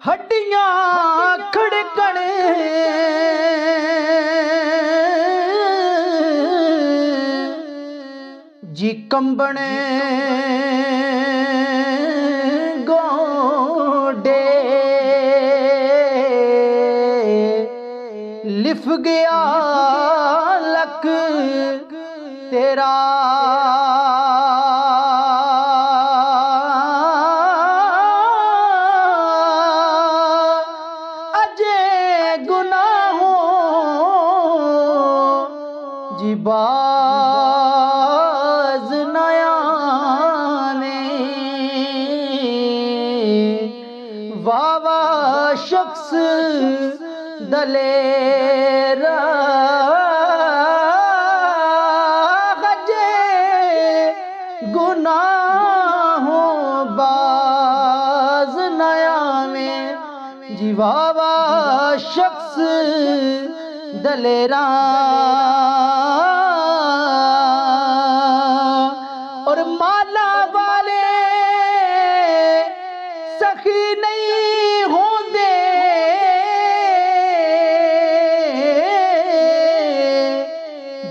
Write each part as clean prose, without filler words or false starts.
हड्डियां खड़कण जी कंबण गोडे लिफ गया लक तेरा अजे गुनाहों जी बाज नया वावा शख्स दलेरा गुनाहों बाज नया में जीवावा शख्स दलेरा और माला वाले सखी नहीं होंदे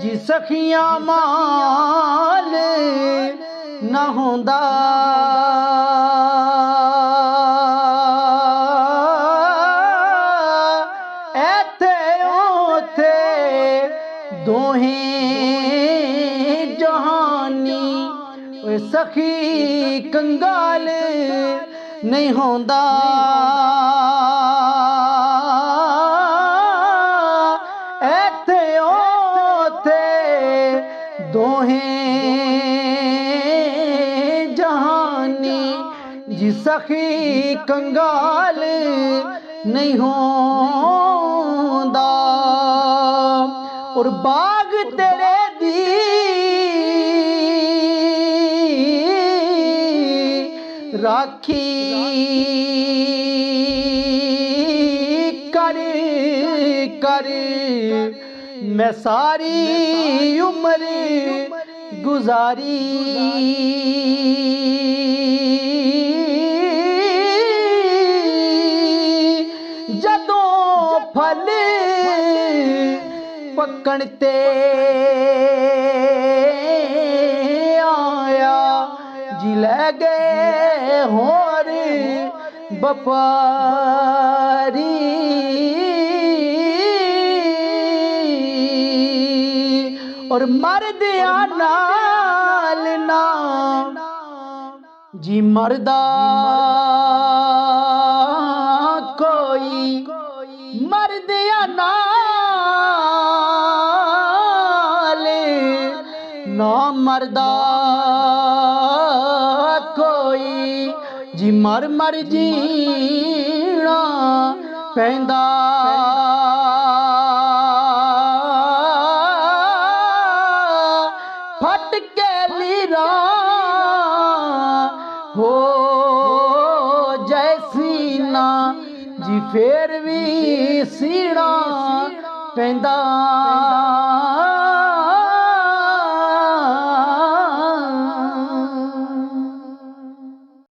जी सखियां माल न होंदा ऐथे ओथे दोहें जहानी सखी कंगाल नहीं होंदा ऐथे ओथे दोहें जहानी जी सखी कंगाल नहीं होंदा और बाग तेरे दी राखी कर कर मैं सारी उम्र गुजारी जदों फल पकण ते आया जी लै गए होर बपारी और मर्द नाल ना जी मर्दा कोई मर्द नाल ना मर्दा कोई जी मर मर जीना पैंदा फट के लीरा हो जैसी ना जी फेर भी सीना पैंदा।